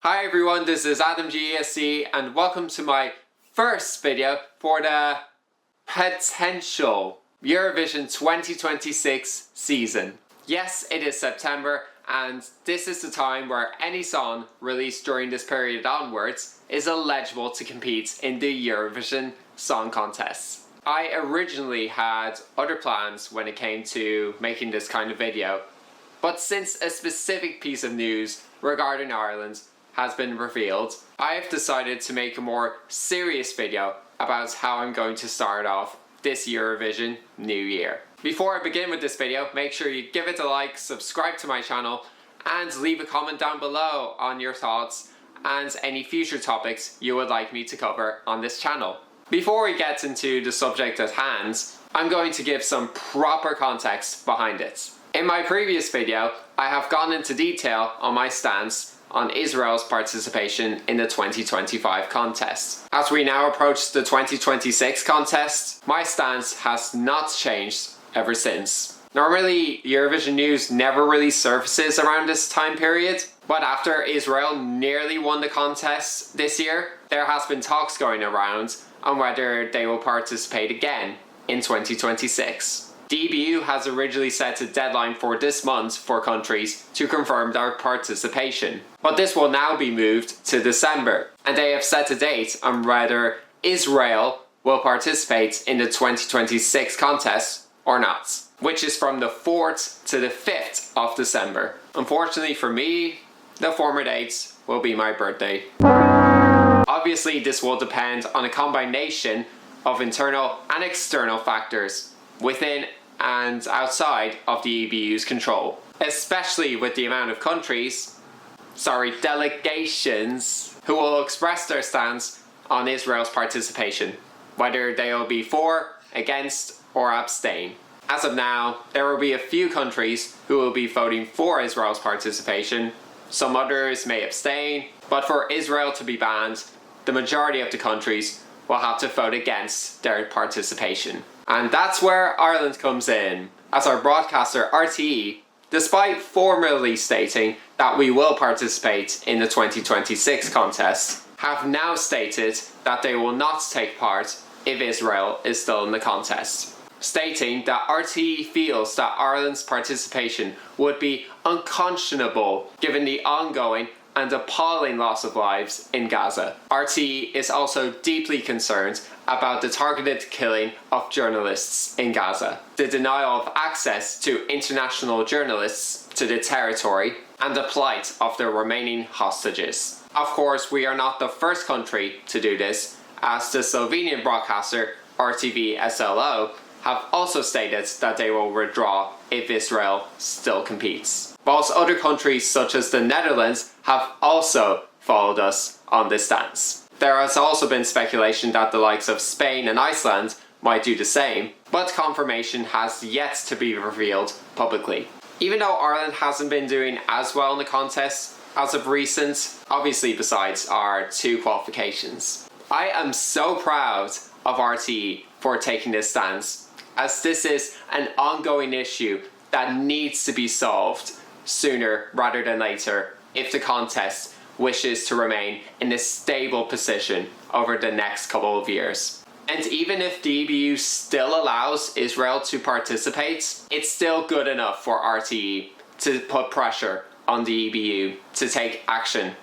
Hi everyone, this is Adam GESC and welcome to my first video for the potential Eurovision 2026 season. Yes, it is September and this is the time where any song released during this period onwards is eligible to compete in the Eurovision Song Contest. I originally had other plans when it came to making this kind of video, but since a specific piece of news regarding Ireland has been revealed, I have decided to make a more serious video about how I'm going to start off this Eurovision new year. Before I begin with this video, make sure you give it a like, subscribe to my channel, and leave a comment down below on your thoughts and any future topics you would like me to cover on this channel. Before we get into the subject at hand, I'm going to give some proper context behind it. In my previous video, I have gone into detail on my stance on Israel's participation in the 2025 contest. As we now approach the 2026 contest, my stance has not changed ever since. Normally, Eurovision news never really surfaces around this time period, but after Israel nearly won the contest this year, there has been talks going around on whether they will participate again in 2026. The EBU has originally set a deadline for this month for countries to confirm their participation, but this will now be moved to December, and they have set a date on whether Israel will participate in the 2026 contest or not, which is from the 4th to the 5th of December. Unfortunately for me, the former date will be my birthday. Obviously, this will depend on a combination of internal and external factors within and outside of the EBU's control, especially with the amount of delegations who will express their stance on Israel's participation, whether they will be for, against, or abstain. As of now, there will be a few countries who will be voting for Israel's participation. Some others may abstain, but for Israel to be banned, the majority of the countries will have to vote against their participation. And that's where Ireland comes in, as our broadcaster RTE, despite formally stating that we will participate in the 2026 contest, have now stated that they will not take part if Israel is still in the contest, stating that RTE feels that Ireland's participation would be unconscionable given the ongoing and appalling loss of lives in Gaza. RTE is also deeply concerned about the targeted killing of journalists in Gaza, the denial of access to international journalists to the territory, and the plight of the remaining hostages. Of course, we are not the first country to do this, as the Slovenian broadcaster RTV SLO have also stated that they will withdraw if Israel still competes. Whilst other countries such as the Netherlands have also followed us on this stance. There has also been speculation that the likes of Spain and Iceland might do the same, but confirmation has yet to be revealed publicly. Even though Ireland hasn't been doing as well in the contest as of recent, obviously besides our 2 qualifications. I am so proud of RTE for taking this stance, as this is an ongoing issue that needs to be solved sooner rather than later if the contest wishes to remain in a stable position over the next couple of years. And even if the EBU still allows Israel to participate, it's still good enough for RTE to put pressure on the EBU to take action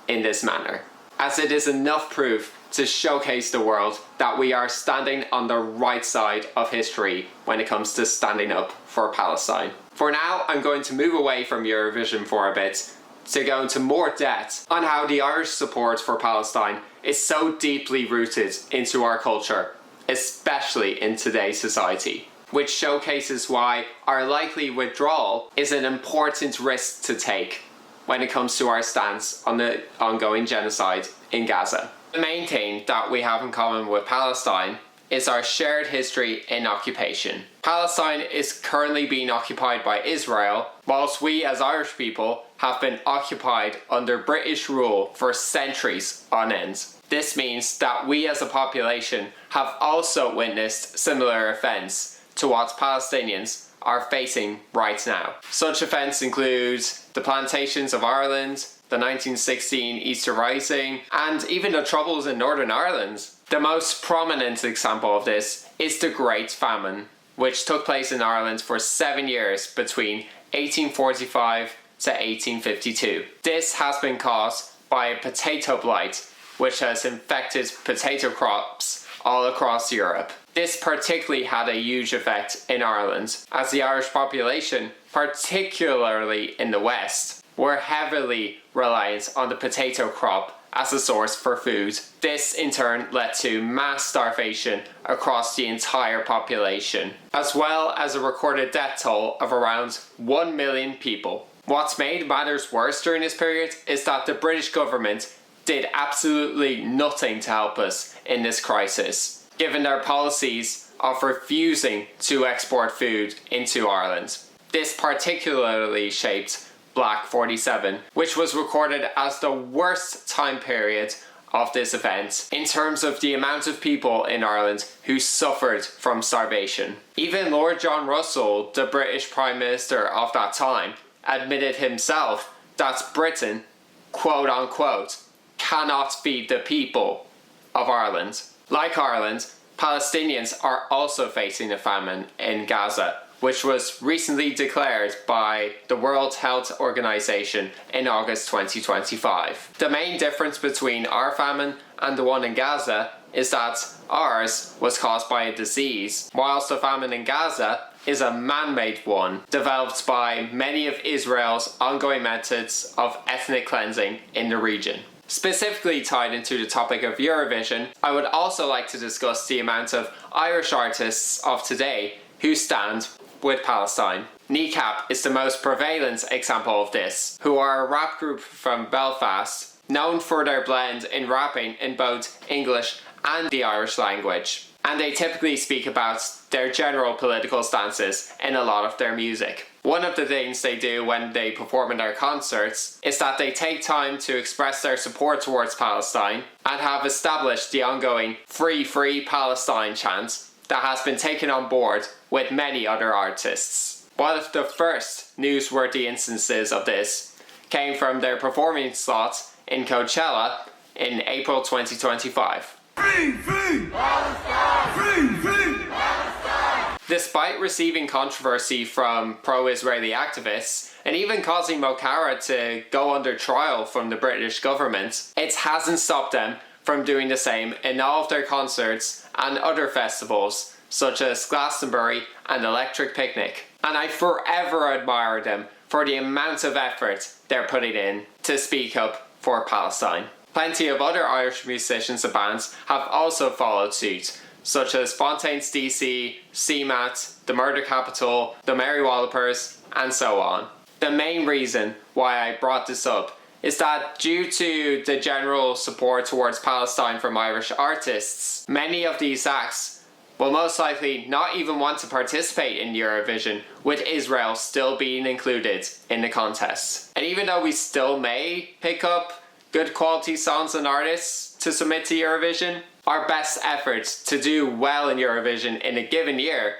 in this manner, as it is enough proof to showcase the world that we are standing on the right side of history when it comes to standing up for Palestine. For now, I'm going to move away from Eurovision for a bit to go into more depth on how the Irish support for Palestine is so deeply rooted into our culture, especially in today's society, which showcases why our likely withdrawal is an important risk to take when it comes to our stance on the ongoing genocide in Gaza. The main thing that we have in common with Palestine is our shared history in occupation. Palestine is currently being occupied by Israel, whilst we as Irish people have been occupied under British rule for centuries on end. This means that we as a population have also witnessed similar events to what Palestinians are facing right now. Such events include the plantations of Ireland, the 1916 Easter Rising, and even the Troubles in Northern Ireland. The most prominent example of this is the Great Famine, which took place in Ireland for 7 years between 1845 to 1852. This has been caused by a potato blight, which has infected potato crops all across Europe. This particularly had a huge effect in Ireland, as the Irish population, particularly in the West, were heavily reliant on the potato crop as a source for food. This in turn led to mass starvation across the entire population, as well as a recorded death toll of around 1 million people. What's made matters worse during this period is that the British government did absolutely nothing to help us in this crisis, given their policies of refusing to export food into Ireland. This particularly shaped Black 47, which was recorded as the worst time period of this event in terms of the amount of people in Ireland who suffered from starvation. Even Lord John Russell, the British Prime Minister of that time, admitted himself that Britain, quote unquote, cannot feed the people of Ireland. Like Ireland, Palestinians are also facing a famine in Gaza, which was recently declared by the World Health Organization in August 2025. The main difference between our famine and the one in Gaza is that ours was caused by a disease, whilst the famine in Gaza is a man-made one developed by many of Israel's ongoing methods of ethnic cleansing in the region. Specifically tied into the topic of Eurovision, I would also like to discuss the amount of Irish artists of today who stand with Palestine. Kneecap is the most prevalent example of this, who are a rap group from Belfast, known for their blend in rapping in both English and the Irish language. And they typically speak about their general political stances in a lot of their music. One of the things they do when they perform in their concerts is that they take time to express their support towards Palestine and have established the ongoing Free Free Palestine chant that has been taken on board with many other artists. One of the first newsworthy instances of this came from their performing slot in Coachella in April 2025. Free, free! Palestine! Free, free! Palestine! Despite receiving controversy from pro-Israeli activists, and even causing Mo Farah to go under trial from the British government, it hasn't stopped them from doing the same in all of their concerts and other festivals, such as Glastonbury and Electric Picnic. And I forever admire them for the amount of effort they're putting in to speak up for Palestine. Plenty of other Irish musicians and bands have also followed suit, such as Fontaines DC, CMAT, The Murder Capital, The Mary Wallopers, and so on. The main reason why I brought this up is that due to the general support towards Palestine from Irish artists, many of these acts will most likely not even want to participate in Eurovision, with Israel still being included in the contest. And even though we still may pick up good quality songs and artists to submit to Eurovision, our best efforts to do well in Eurovision in a given year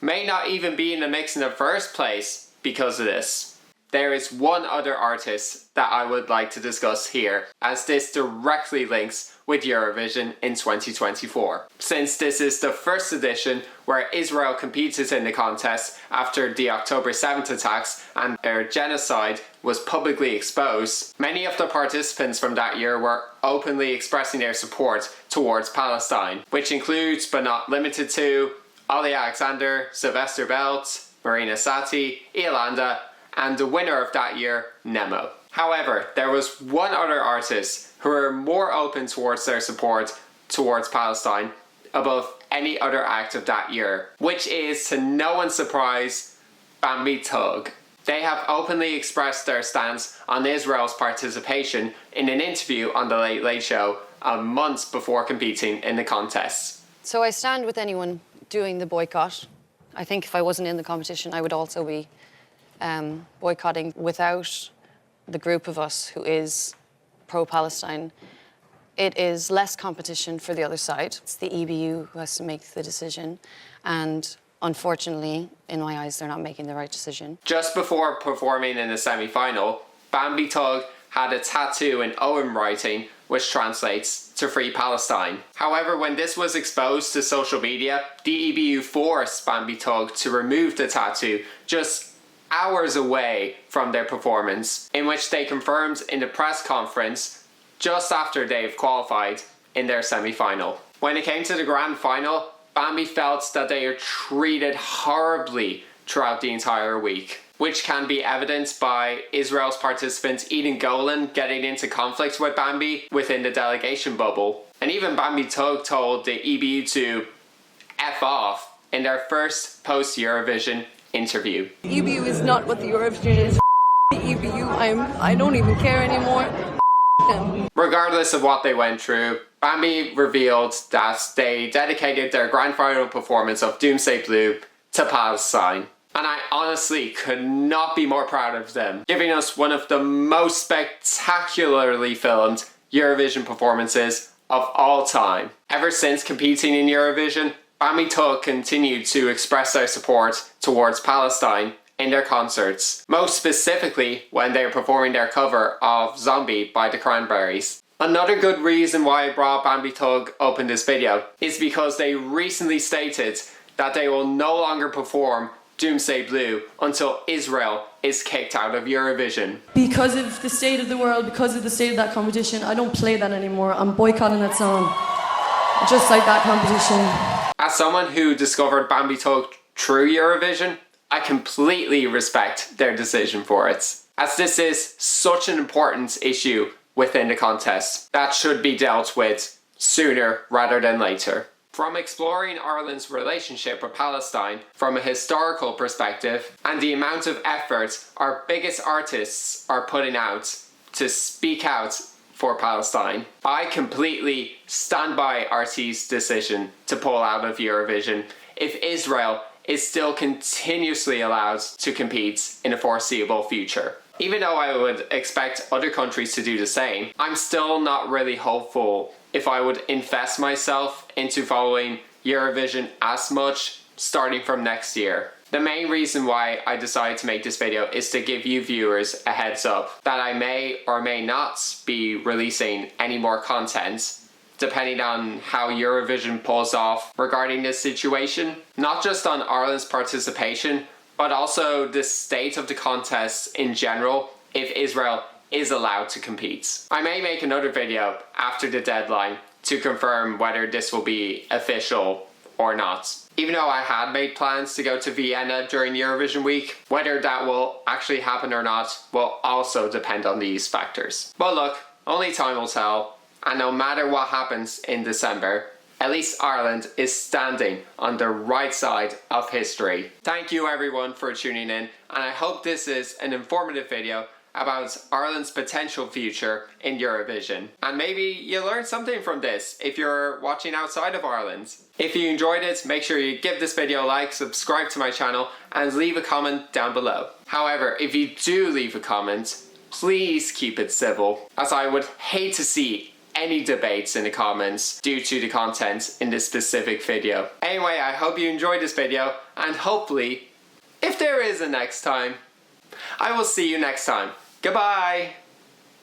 may not even be in the mix in the first place because of this. There is one other artist that I would like to discuss here, as this directly links with Eurovision in 2024. Since this is the first edition where Israel competed in the contest after the October 7th attacks and their genocide was publicly exposed, many of the participants from that year were openly expressing their support towards Palestine, which includes but not limited to Ali Alexander, Sylvester Belt, Marina Sati, Iolanda, and the winner of that year, Nemo. However, there was one other artist who were more open towards their support towards Palestine above any other act of that year, which is, to no one's surprise, Bambi Tug. They have openly expressed their stance on Israel's participation in an interview on The Late Late Show months before competing in the contest. So I stand with anyone doing the boycott. I think if I wasn't in the competition, I would also be boycotting. Without the group of us who is pro-Palestine, it is less competition for the other side. It's the EBU who has to make the decision, and unfortunately, in my eyes, they're not making the right decision. Just before performing in the semi-final, Bambi Tug had a tattoo in Owen writing which translates to Free Palestine. However, when this was exposed to social media, the EBU forced Bambi Tug to remove the tattoo just hours away from their performance, in which they confirmed in the press conference just after they've qualified in their semi-final. When it came to the grand final, Bambi felt that they are treated horribly throughout the entire week, which can be evidenced by Israel's participant Eden Golan getting into conflict with Bambi within the delegation bubble. And even Bambi Tug told the EBU to F off in their first post-Eurovision interview. EBU is not what the Eurovision is. The EBU, I don't even care anymore. Them. Regardless of what they went through, Bambi revealed that they dedicated their grand final performance of Doomsday Blue to Palestine. And I honestly could not be more proud of them, giving us one of the most spectacularly filmed Eurovision performances of all time. Ever since competing in Eurovision, Bambi Tug continued to express their support towards Palestine in their concerts, most specifically when they are performing their cover of Zombie by the Cranberries. Another good reason why I brought Bambi Tug up in this video is because they recently stated that they will no longer perform Doomsday Blue until Israel is kicked out of Eurovision. Because of the state of the world, because of the state of that competition, I don't play that anymore. I'm boycotting that song. Just like that competition. As someone who discovered Bambi Tug through Eurovision, I completely respect their decision for it, as this is such an important issue within the contest that should be dealt with sooner rather than later. From exploring Ireland's relationship with Palestine from a historical perspective and the amount of effort our biggest artists are putting out to speak out for Palestine, I completely stand by RT's decision to pull out of Eurovision if Israel is still continuously allowed to compete in a foreseeable future. Even though I would expect other countries to do the same, I'm still not really hopeful if I would invest myself into following Eurovision as much starting from next year. The main reason why I decided to make this video is to give you viewers a heads up that I may or may not be releasing any more content depending on how Eurovision pulls off regarding this situation. Not just on Ireland's participation, but also the state of the contest in general if Israel is allowed to compete. I may make another video after the deadline to confirm whether this will be official or not. Even though I had made plans to go to Vienna during Eurovision week, whether that will actually happen or not will also depend on these factors. But look, only time will tell, and no matter what happens in December, at least Ireland is standing on the right side of history. Thank you everyone for tuning in, and I hope this is an informative video about Ireland's potential future in Eurovision. And maybe you learned something from this if you're watching outside of Ireland. If you enjoyed it, make sure you give this video a like, subscribe to my channel, and leave a comment down below. However, if you do leave a comment, please keep it civil, as I would hate to see any debates in the comments due to the content in this specific video. Anyway, I hope you enjoyed this video, and hopefully, if there is a next time, I will see you next time. Goodbye!